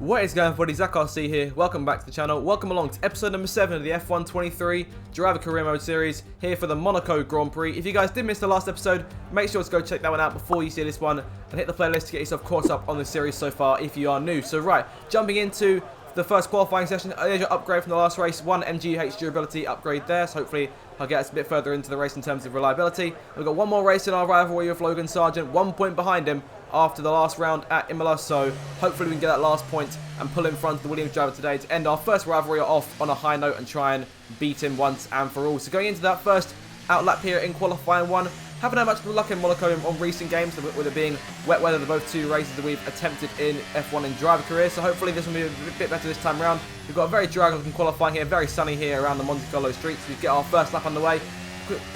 What is going on, everybody? ZakRC here. Welcome back to the channel. Welcome along to episode number 7 of the F1 23 Driver Career Mode series here for the Monaco Grand Prix. If you guys did miss the last episode, make sure to go check that one out before you see this one and hit the playlist to get yourself caught up on the series so far if you are new. So right, jumping into the first qualifying session, there's your upgrade from the last race, 1 MGH durability upgrade there, so hopefully I'll get us a bit further into the race in terms of reliability. We've got one more race in our rivalry with Logan Sargent, 1 point behind him after the last round at Imola, so hopefully we can get that last point and pull in front of the Williams driver today to end our first rivalry off on a high note and try and beat him once and for all. So going into that first out lap here in qualifying 1, haven't had much luck in Monaco on recent games, with it being wet weather, the both two races that we've attempted in F1 in driver career, so hopefully this will be a bit better this time around. We've got a very dry looking qualifying here, very sunny here around the Monte Carlo streets. We get our first lap underway,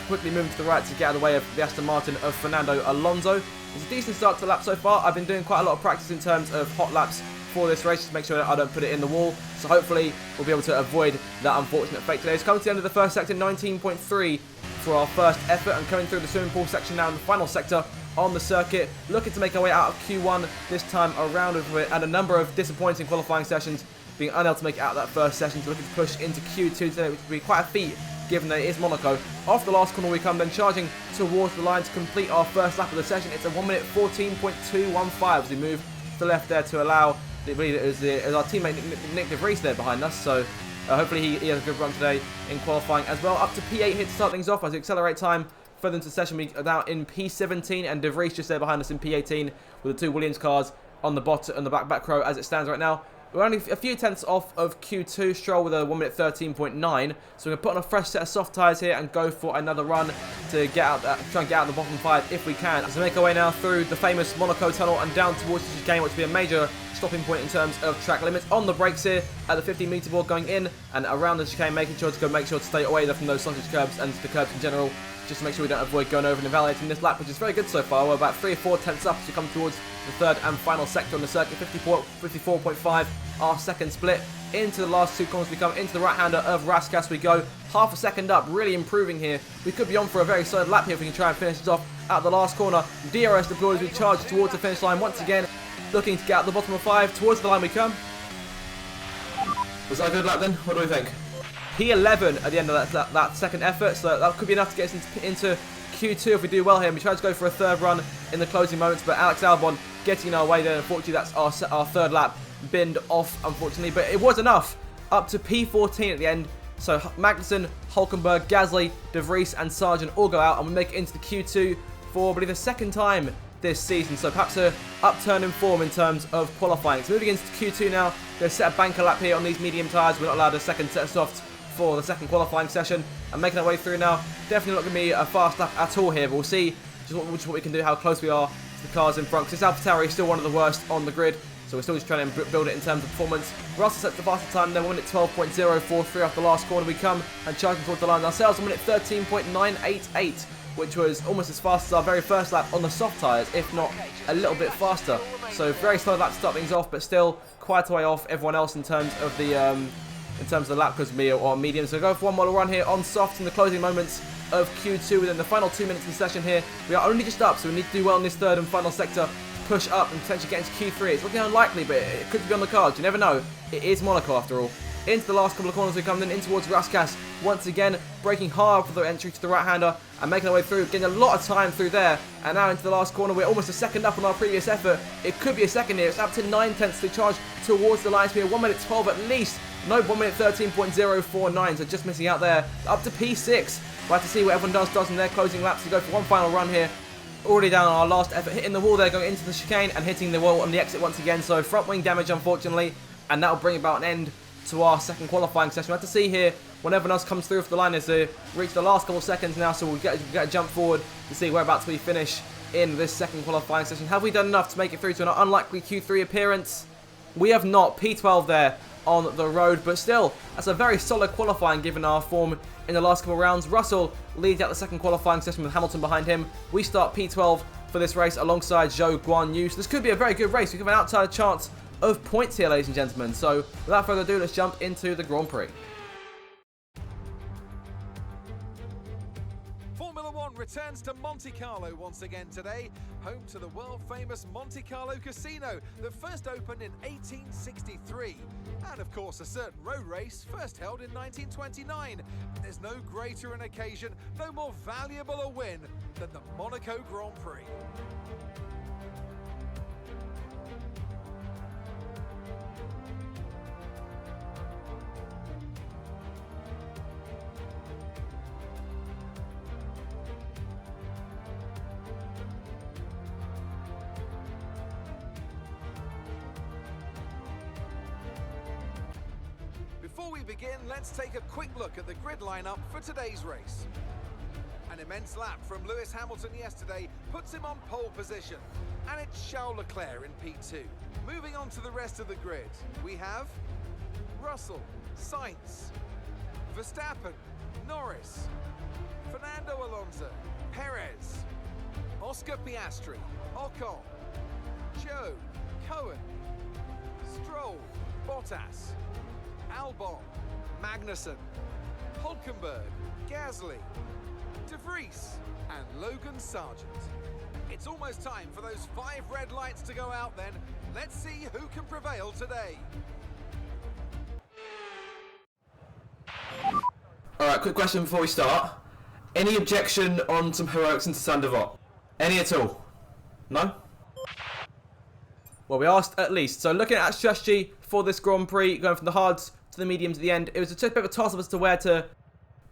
quickly moving to the right to get out of the way of the Aston Martin of Fernando Alonso. It's a decent start to the lap so far. I've been doing quite a lot of practice in terms of hot laps for this race to make sure that I don't put it in the wall, so hopefully we'll be able to avoid that unfortunate fate today. It's coming to the end of the first sector, 19.3 for our first effort, and coming through the swimming pool section now in the final sector on the circuit, looking to make our way out of Q1 this time around, and a number of disappointing qualifying sessions, being unable to make it out of that first session, so looking to push into Q2 today, which would be quite a feat given that it is Monaco. Off the last corner we come, then charging towards the line to complete our first lap of the session. It's a 1 minute 14.215 as we move to the left there to allow, I believe it was our teammate Nick De Vries there behind us, so hopefully he has a good run today in qualifying as well. Up to P8 here to start things off as we accelerate time further into the session. We are now in P17 and De Vries just there behind us in P18 with the two Williams cars on the bottom, on the back row as it stands right now. We're only a few tenths off of Q2, Stroll with a 1 minute 13.9, so we're going to put on a fresh set of soft tyres here and go for another run to get out, try and get out of the bottom 5 if we can. So make our way now through the famous Monaco tunnel and down towards the chicane, which will be a major stopping point in terms of track limits. On the brakes here at the 15 metre board going in and around the chicane, making sure to stay away from those sausage curbs and the curbs in general, just to make sure we don't avoid going over and invalidating this lap, which is very good so far. We're about 3 or 4 tenths up as we come towards the third and final sector on the circuit. 54.5 our second split. Into the last 2 corners we come, into the right-hander of Raskas we go. Half a second up, really improving here. We could be on for a very solid lap here if we can try and finish this off at the last corner. DRS deployed as we charge towards the finish line once again, looking to get out the bottom of 5. Towards the line we come. Was that a good lap then? What do we think? P11 at the end of that second effort, so that could be enough to get us into Q2 if we do well here. We try to go for a third run in the closing moments, but Alex Albon getting in our way there. Unfortunately, that's our third lap binned off, unfortunately, but it was enough. Up to P14 at the end, so Magnussen, Hulkenberg, Gasly, De Vries and Sargent all go out, and we make it into the Q2 for, I believe, the second time this season, so perhaps a upturn in form in terms of qualifying. So moving into Q2 now, going to set a banker lap here on these medium tyres. We're not allowed a second set of softs for the second qualifying session, and making our way through now. Definitely not going to be a fast lap at all here, but we'll see just what we can do, how close we are to the cars in front, because this AlphaTauri is still one of the worst on the grid, so we're still just trying to build it in terms of performance. Russell sets the fastest time then, 1 minute 12.043 off the last corner we come, and charging towards the line ourselves, 1 minute 13.988, which was almost as fast as our very first lap on the soft tyres, if not a little bit faster. So very slow lap to start things off, but still quite a way off everyone else in terms of the lap because we are on medium. So go for one model run here on soft in the closing moments of Q2 within the final 2 minutes of the session here. We are only just up, so we need to do well in this third and final sector, push up and potentially get into Q3. It's looking unlikely, but it could be on the cards. You never know. It is Monaco after all. Into the last couple of corners we come, then in towards Raskas. Once again, braking hard for the entry to the right-hander and making our way through, getting a lot of time through there. And now into the last corner, we're almost a second up on our previous effort. It could be a second here. It's up to 9 tenths to charge towards the line speed. 1 minute 12 at least. No, 1 minute 13.049, so just missing out there. Up to P6. We'll have to see what everyone does in their closing laps to go for one final run here. Already down on our last effort, hitting the wall there, going into the chicane and hitting the wall on the exit once again. So front wing damage, unfortunately, and that will bring about an end to our second qualifying session. We'll have to see here when everyone else comes through for the line as they reach the last couple of seconds now, so we'll get a jump forward to see whereabouts we finish in this second qualifying session. Have we done enough to make it through to an unlikely Q3 appearance? We have not. P12 there on the road, but still, that's a very solid qualifying given our form in the last couple of rounds. Russell leads out the second qualifying session with Hamilton behind him. We start P12 for this race alongside Zhou Guan Yu, so this could be a very good race. We have an outside chance of points here, ladies and gentlemen. So without further ado, let's jump into the Grand Prix. returns to Monte Carlo once again today, home to the world-famous Monte Carlo Casino that first opened in 1863. And of course, a certain road race first held in 1929. There's no greater an occasion, no more valuable a win than the Monaco Grand Prix. Before we begin, let's take a quick look at the grid lineup for today's race. An immense lap from Lewis Hamilton yesterday puts him on pole position, and it's Charles Leclerc in P2. Moving on to the rest of the grid, we have Russell, Sainz, Verstappen, Norris, Fernando Alonso, Perez, Oscar Piastri, Ocon, Joe, Cohen, Stroll, Bottas, Albon, Magnussen, Hulkenberg, Gasly, De Vries, and Logan Sargent. It's almost time for those 5 red lights to go out then. Let's see who can prevail today. Alright, quick question before we start. Any objection on some heroics into Sandevot? Any at all? No? Well, we asked at least. So looking at strategy for this Grand Prix, going from the hards to the mediums at the end, it was a bit of a toss-up as to where to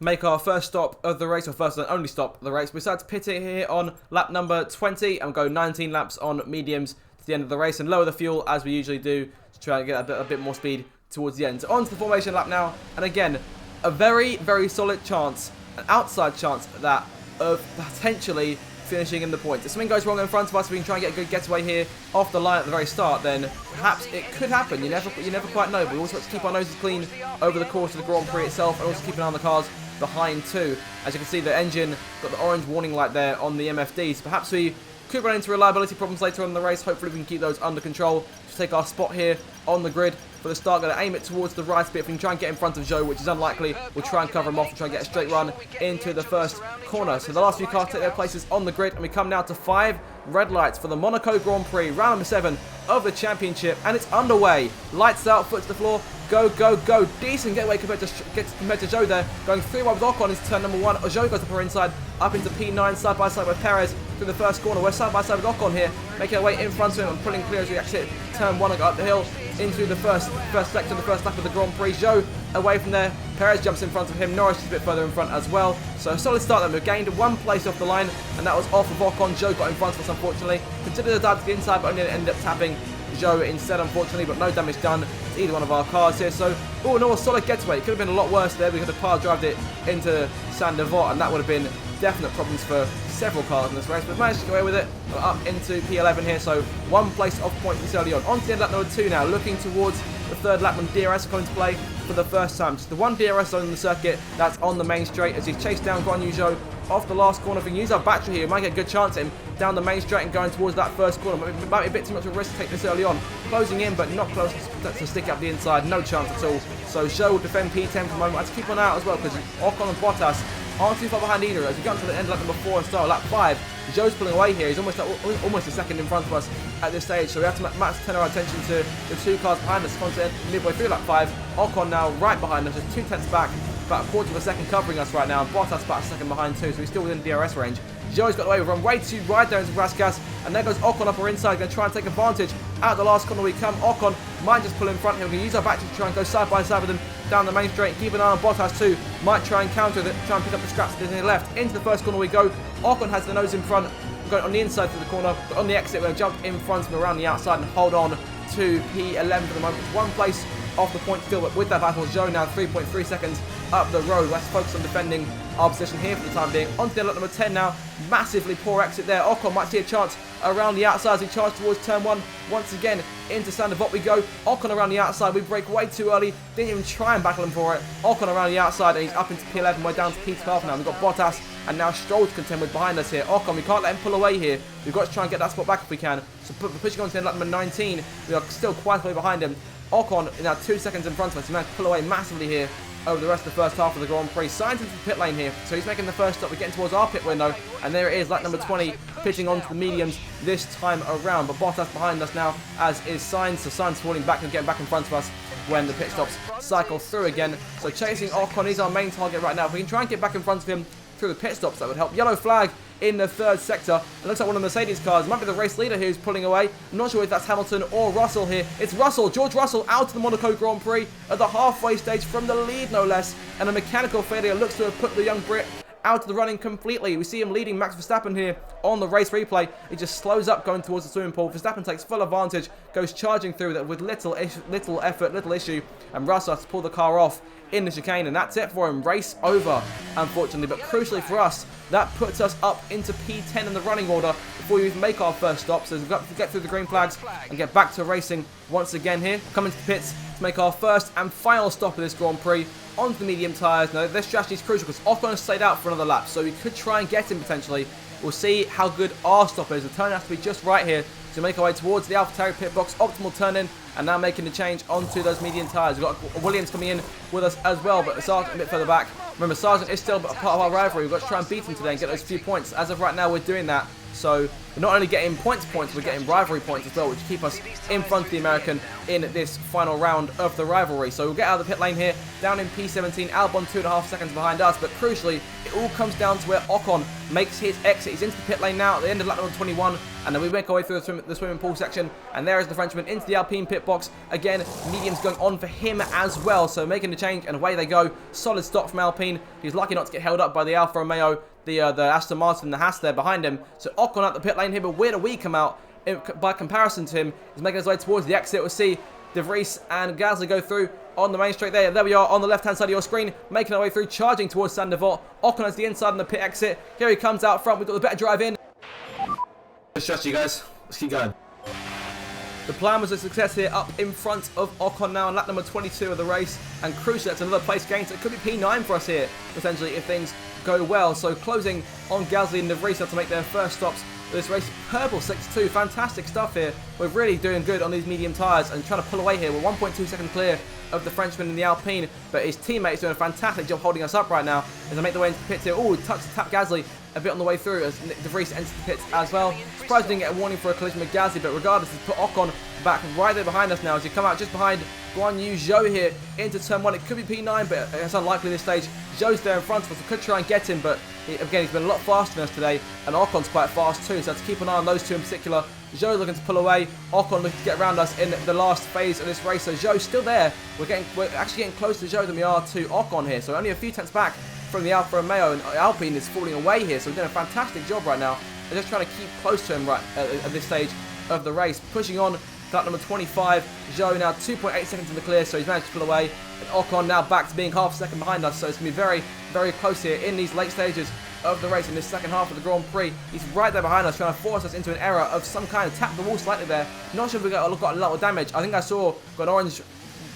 make our first stop of the race, or first and only stop of the race. We decided to pit it here on lap number 20 and go 19 laps on mediums to the end of the race and lower the fuel as we usually do to try and get a bit more speed towards the end. So on to the formation lap now, and again, a very, very solid chance, an outside chance at that, of potentially finishing in the points. If something goes wrong in front of us, we can try and get a good getaway here off the line at the very start, then perhaps it could happen. You never quite know, but we also have to keep our noses clean over the course of the Grand Prix itself, and also keep an eye on the cars behind too. As you can see, the engine got the orange warning light there on the MFDs. Perhaps we could run into reliability problems later on in the race. Hopefully we can keep those under control to take our spot here on the grid for the start. Going to aim it towards the right a bit. If we can try and get in front of Joe, which is unlikely, we'll try and cover him off and try and get a straight run into the first corner. So the last few cars take their places on the grid, and we come now to 5 red lights for the Monaco Grand Prix, round number 7 of the championship, and it's underway. Lights out, foot to the floor, go, go, go. Decent getaway compared to Joe there, going 3-1 with Ocon into turn number 1. Joe goes up her inside, up into P9, side by side with Perez through the first corner. We're side by side with Ocon here, making our way in front of him and pulling clear as we exit turn 1 and go up the hill into the first section, the first lap of the Grand Prix. Joe away from there, Perez jumps in front of him, Norris is a bit further in front as well. So a solid start then. We've gained 1 place off the line, and that was off of Ocon. Joe got in front of us, unfortunately. Considered a dive to the inside, but only ended up tapping Joe instead, unfortunately, but no damage done to either one of our cars here. So, all in all, a solid getaway. It could have been a lot worse there. We could have power drived it into Sandevot, and that would have been definite problems for several cars in this race. We've managed to get away with it. We're up into P11 here, so 1 place off points this early on. On to the end lap number 2 now, looking towards the third lap when DRS come into play for the first time. Just the 1 DRS on the circuit that's on the main straight as he's chased down Guan Yu Zhou off the last corner. If we can use our battery here, we might get a good chance at him down the main straight and going towards that first corner. It might be a bit too much of a risk to take this early on. Closing in, but not close to stick up the inside. No chance at all. So Zhou will defend P10 for the moment. I have to keep on out as well because Ocon and Bottas aren't too far behind either. As we get to the end lap number 4 and start lap 5, Zhou's pulling away here. He's almost a second in front of us at this stage. So we have to turn our attention to the 2 cars behind us. Midway through lap 5, Ocon now right behind us, just 2 tenths back. About a quarter of a second covering us right now, and Bottas about a second behind too, so he's still within DRS range. Zhou's got away, we've run way too wide there into Rasgas, and there goes Ocon up our inside, going to try and take advantage. Out the last corner we come, Ocon might just pull in front here. We can use our battery to try and go side by side with him down the main straight. Keep an eye on Bottas too, might try and counter it, try and pick up the scraps to the left. Into the first corner we go. Ocon has the nose in front, going on the inside through the corner, but on the exit we're going to jump in front of him around the outside and hold on to P11 for the moment. 1 place off the point still, but with that battle, Zhou now 3.3 seconds up the road. Let's focus on defending our position here for the time being. On to the lap number 10 now. Massively poor exit there. Ocon might see a chance around the outside as he charges towards turn 1. Once again, into Sandevot we go. Ocon around the outside. We brake way too early. Didn't even try and battle him for it. Ocon around the outside, and he's up into P11. We're down to P12 now. We've got Bottas and now Stroll to contend with behind us here. Ocon, we can't let him pull away here. We've got to try and get that spot back if we can. So we're pushing on to lap number 19. We are still quite a way behind him. Ocon is now 2 seconds in front of us. He managed to pull away massively here over the rest of the first half of the Grand Prix. Sainz into the pit lane here, so he's making the first stop. We're getting towards our pit window, and there it is, lap number 20, pitching onto the mediums this time around. But Bottas behind us now, as is Sainz, so Sainz falling back and getting back in front of us when the pit stops cycle through again. So chasing Ocon is our main target right now. If we can try and get back in front of him through the pit stops, that would help. Yellow flag in the third sector. It looks like one of the Mercedes cars. It might be the race leader here who's pulling away. I'm not sure if that's Hamilton or Russell here. It's Russell, George Russell, out of the Monaco Grand Prix at the halfway stage from the lead, no less. And a mechanical failure looks to have put the young Brit out of the running completely. We see him leading Max Verstappen here on the race replay. He just slows up going towards the swimming pool. Verstappen takes full advantage, goes charging through that with little effort, little issue, and Russell has to pull the car off in the chicane, and that's it for him. Race over, unfortunately. But crucially for us, that puts us up into P10 in the running order before we even make our first stop. So we've got to get through the green flags and get back to racing once again here. Coming to the pits to make our first and final stop of this Grand Prix onto the medium tyres. Now, this strategy is crucial because Ocon has stayed out for another lap, so we could try and get him potentially. We'll see how good our stop is. The turn has to be just right here to make our way towards the AlphaTauri pit box. Optimal turn in, and now making the change onto those medium tyres. We've got Williams coming in with us as well, but Sargent a bit further back. Remember, Sargent is still a part of our rivalry. We've got to try and beat him today and get those few points. As of right now, we're doing that. So we're not only getting points, we're getting rivalry points as well, which keep us in front of the American in this final round of the rivalry. So we'll get out of the pit lane here, down in P17, Albon 2.5 seconds behind us, but crucially, it all comes down to where Ocon makes his exit. He's into the pit lane now at the end of lap number 21, and then we make our way through the swimming pool section, and there is the Frenchman into the Alpine pit box. Again, mediums going on for him as well, so making the change, and away they go. Solid stop from Alpine. He's lucky not to get held up by the Alfa Romeo, the Aston Martin, the Haas there behind him. So Ocon out the pit lane here, but where do we come out by comparison to him? He's making his way towards the exit. We'll see De Vries and Gasly go through on the main straight there. There we are on the left-hand side of your screen, making our way through, charging towards Sandoval. Ocon has the inside on the pit exit. Here he comes out front. We've got the better drive in. Good strategy, guys. Let's keep going. The plan was a success here, up in front of Ocon now on lap number 22 of the race, and crucially, that's another place gain, so it could be P9 for us here, potentially, if things go well. So closing on Gasly and De Vries to make their first stops of this race. Purple 6-2, fantastic stuff here. We're really doing good on these medium tyres and trying to pull away here. We're 1.2 seconds clear of the Frenchman in the Alpine, but his teammates doing a fantastic job holding us up right now as they make their way into the pits here. Oh, tap Gasly a bit on the way through as De Vries enters the pits as well. Surprised we didn't get a warning for a collision with Gasly, but regardless, he's put Ocon back right there behind us now as he come out just behind Guan Yu Zhou here into turn 1. It could be P9, but it's unlikely at this stage. Zhou's there in front of us. We could try and get him, but again, he's been a lot faster than us today, and Ocon's quite fast too, so have to keep an eye on those two in particular. Zhou looking to pull away, Ocon looking to get around us in the last phase of this race. So Zhou's still there. We're actually getting closer to Zhou than we are to Ocon here, so only a few tenths back from the Alfa Romeo, and Alpine is falling away here, so we're doing a fantastic job right now. We're just trying to keep close to him right at this stage of the race. Pushing on lap number 25, Zhou now 2.8 seconds in the clear, so he's managed to pull away, and Ocon now back to being half a second behind us, so it's going to be very, very close here in these late stages of the race in this second half of the Grand Prix. He's right there behind us, trying to force us into an error of some kind. Tap the wall slightly there. Not sure if we got a lot of damage. I think I saw got an orange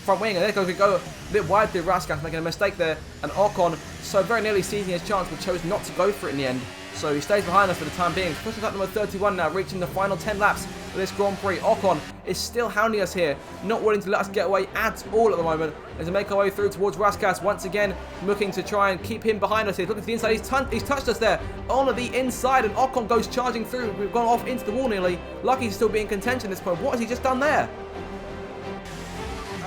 front wing, and there we go a bit wide through Raskas, making a mistake there, and Ocon so very nearly seizing his chance, but chose not to go for it in the end. So he stays behind us for the time being. Pushing up number 31 now, reaching the final 10 laps of this Grand Prix. Ocon is still hounding us here, not willing to let us get away at all at the moment. As we make our way through towards Raskas, once again looking to try and keep him behind us here. Looking to the inside, he's touched us there on the inside, and Ocon goes charging through. We've gone off into the wall nearly. Lucky he's still being in contention at this point. What has he just done there?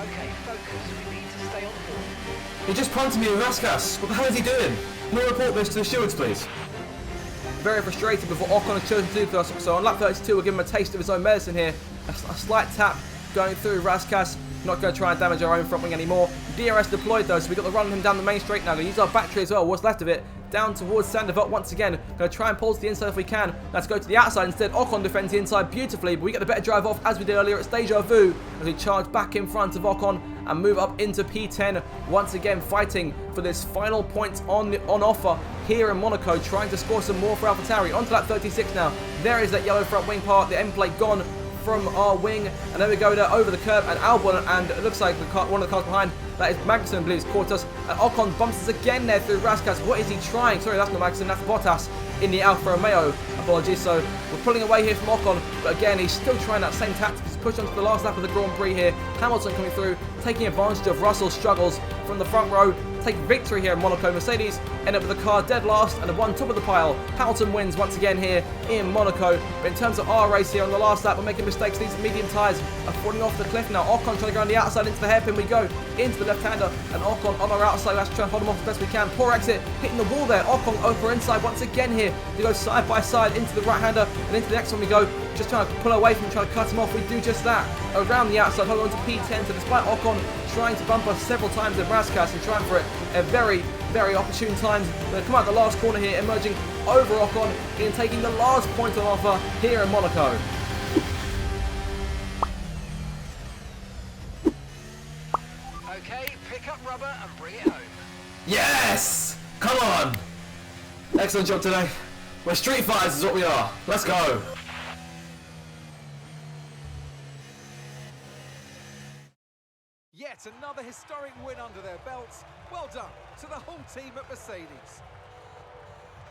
Okay, focus. We need to stay on board. He just punted me with Raskas. What the hell is he doing? No report this to the stewards, please. Very frustrated with what Ocon has chosen to do for us. So on lap 32, we'll give him a taste of his own medicine here. A slight tap going through Raskas. Not going to try and damage our own front wing anymore. DRS deployed though, so we've got to run him down the main straight now. Going to use our battery as well, what's left of it. Down towards Sandoval once again. Going to try and pull to the inside if we can. Let's go to the outside instead. Ocon defends the inside beautifully, but we get the better drive off as we did earlier. It's deja vu as we charge back in front of Ocon and move up into P10. Once again fighting for this final point on offer here in Monaco, trying to score some more for AlphaTauri. On to lap 36 now. There is that yellow front wing part, the end plate gone from our wing, and then we go there over the curb, and Albon, and it looks like one of the cars behind, that is Magnussen, I believe, has caught us, and Ocon bumps us again there through Raskas. What is he trying? Sorry, that's not Magnussen, that's Bottas in the Alfa Romeo. Apologies. So we're pulling away here from Ocon, but again, he's still trying that same tactic. He's pushed onto the last lap of the Grand Prix here. Hamilton coming through, taking advantage of Russell's struggles from the front row, take victory here in Monaco. Mercedes end up with the car dead last and the one top of the pile. Hamilton wins once again here in Monaco. But in terms of our race here on the last lap, we're making mistakes. These medium tyres are falling off the cliff now. Ocon trying to go on the outside into the hairpin. We go into the left-hander, and Ocon on our outside. Let's try and hold him off as best we can. Poor exit, hitting the wall there. Ocon over inside once again here. We go side by side into the right-hander, and into the next one we go. Just trying to pull away from him, trying to cut him off. We do just that. Around the outside, hold on to P10. So despite Ocon trying to bump us several times in Raskas and trying for it at very opportune times, we're going to come out the last corner here, emerging over Ocon and taking the last point on offer here in Monaco. Okay, pick up rubber and bring it home. Yes! Come on! Excellent job today. We're street fighters is what we are. Let's go. Yet another historic win under their belts. Well done to the whole team at Mercedes.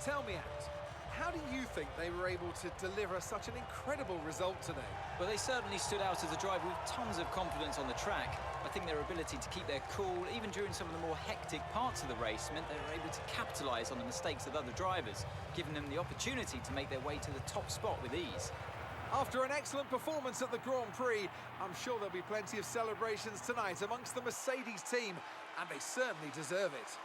Tell me, Ant, how do you think they were able to deliver such an incredible result today? Well, they certainly stood out as a driver with tons of confidence on the track. I think their ability to keep their cool, even during some of the more hectic parts of the race, meant they were able to capitalise on the mistakes of other drivers, giving them the opportunity to make their way to the top spot with ease. After an excellent performance at the Grand Prix, I'm sure there'll be plenty of celebrations tonight amongst the Mercedes team, and they certainly deserve it.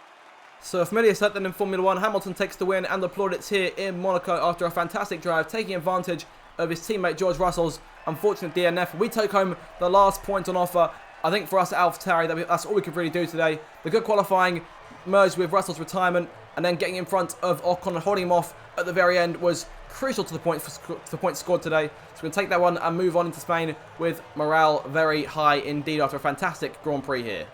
So a familiar set then in Formula 1, Hamilton takes the win and the plaudits here in Monaco after a fantastic drive, taking advantage of his teammate George Russell's unfortunate DNF. We take home the last point on offer. I think for us at AlphaTauri, that's all we could really do today. The good qualifying merged with Russell's retirement, and then getting in front of Ocon and holding him off at the very end was crucial to the points scored today. So we're going to take that one and move on into Spain with morale very high indeed after a fantastic Grand Prix here.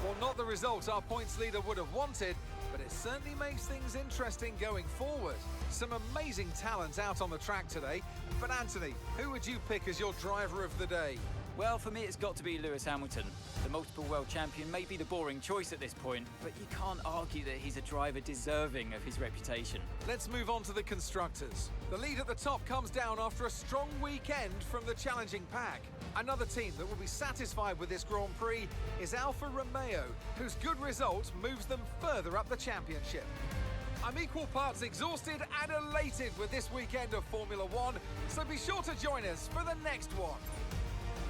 Well, not the result our points leader would have wanted, but it certainly makes things interesting going forward. Some amazing talent out on the track today. But Anthony, who would you pick as your driver of the day? Well, for me, it's got to be Lewis Hamilton. The multiple world champion may be the boring choice at this point, but you can't argue that he's a driver deserving of his reputation. Let's move on to the constructors. The lead at the top comes down after a strong weekend from the challenging pack. Another team that will be satisfied with this Grand Prix is Alfa Romeo, whose good result moves them further up the championship. I'm equal parts exhausted and elated with this weekend of Formula 1, so be sure to join us for the next one.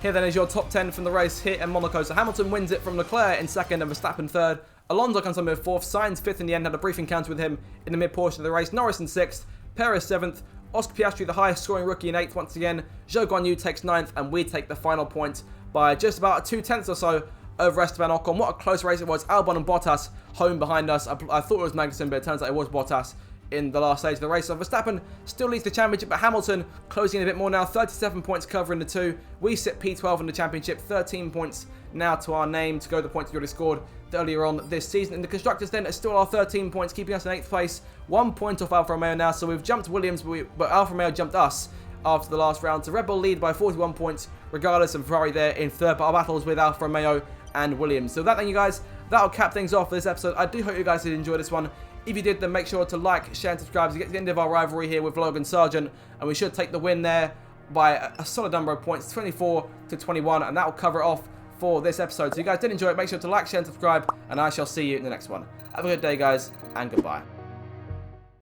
Here then is your top 10 from the race here in Monaco. So Hamilton wins it from Leclerc in second and Verstappen third. Alonso comes on with fourth. Sainz fifth in the end, had a brief encounter with him in the mid-portion of the race. Norris in sixth. Perez seventh. Oscar Piastri, the highest scoring rookie, in eighth once again. Zhou Guanyu takes ninth, and we take the final point by just about 2/10 or so over Esteban Ocon. What a close race it was. Albon and Bottas home behind us. I thought it was Magnussen, but it turns out it was Bottas in the last stage of the race. So Verstappen still leads the championship, but Hamilton closing in a bit more now. 37 points covering the two. We sit P12 in the championship. 13 points now to our name to go the points we already scored earlier on this season. And the constructors then are still our 13 points, keeping us in 8th place. 1 point off Alfa Romeo now. So we've jumped Williams, but Alfa Romeo jumped us after the last round. So Red Bull lead by 41 points, regardless of Ferrari there in third. But our battles with Alfa Romeo and Williams. So that then, you guys, that'll cap things off for this episode. I do hope you guys did enjoy this one. If you did, then make sure to like, share, and subscribe to get to the end of our rivalry here with Logan Sargent. And we should take the win there by a solid number of points, 24-21. And that will cover it off for this episode. So if you guys did enjoy it, make sure to like, share, and subscribe. And I shall see you in the next one. Have a good day, guys, and goodbye.